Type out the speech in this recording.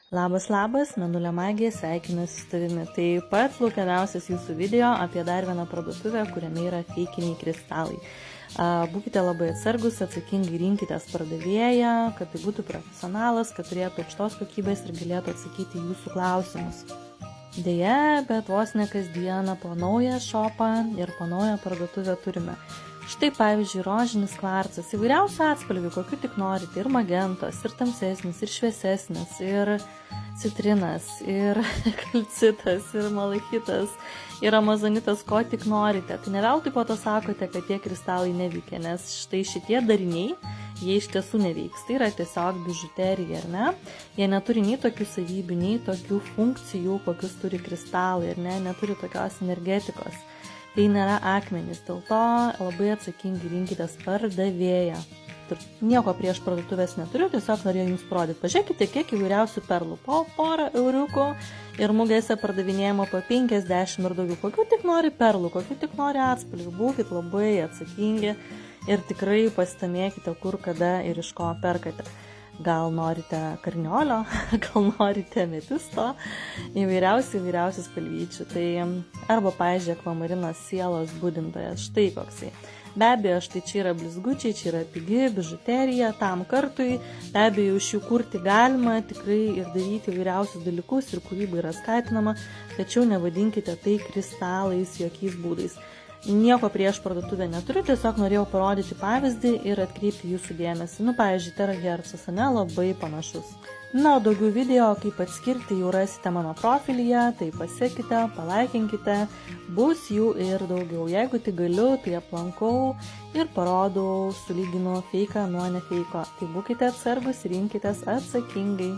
Labas, Mėnulio magija, sveikinuosi su tavimi. Tai pats laukiamiausias jūsų video apie dar vieną parduotuvę, kuriame yra feikiniai kristalai. Būkite labai atsargus, atsakingai rinkitės pardavėją, kad tai būtų profesionalas, kad turėtų aukštos kokybės ir galėtų atsakyti jūsų klausimus. Deja, bet vos ne kasdieną po naują šopą ir po naują parduotuvę turime. Štai pavyzdžiui, rožinis kvarcas, įvairiausių atspalvių, kokių tik norite, ir magentos, ir tamsesnis, ir šviesesnis, ir citrinas, ir kalcitas, ir malachitas, ir amazonitas, ko tik norite. Tai ne veltui po to sakote, kad tie kristalai neveikia, nes štai šitie dariniai, jie iš tiesų neveiks. Tai yra tiesiog bižuterija, ar ne? Jie neturi nei tokių savybių, nei tokių funkcijų, kokius turi kristalai, ar ne? Neturi tokios energetikos. Tai nėra akmenys, dėl to labai atsakingai rinkitės pardavėją. Nieko prieš parduotuvės neturiu, tiesiog norėjau jums parodyti. Pažiūrėkite, kiek įvairiausių perlų, po porą euriukų ir mugėse pardavinėjimo po 50 ir daugiau. Kokių tik nori perlų, kokių tik nori atspalvių, būkit labai atsakingi ir tikrai pasidomėkite, kur, kada ir iš ko perkate. Gal norite karniolio, gal norite metisto, įvairiausių spalvyčių. Tai arba, pavyzdžiui, akvamarinas sielos budintojas, štai koksai. Be abejo, štai čia yra blizgučiai, čia yra pigi bižuterija tam kartui. Be abejo, iš jų kurti galima tikrai ir daryti įvairiausius dalykus ir kūryba yra skatinama, tačiau nevadinkite tai kristalais jokiais būdais. Nieko prieš parduotuvę neturiu, tiesiog norėjau parodyti pavyzdį ir atkreipti jūsų dėmesį. Pavyzdžiui, terahercas, labai panašus. O daugiau video, kaip atskirti, jau rasite mano profilyje, tai pasiekite, palaikinkite, bus jų ir daugiau. Jeigu tik galiu, tai aplankau ir parodau, sulyginu feiką nuo nefeiko. Tai būkite atsargus, rinkitės atsakingai.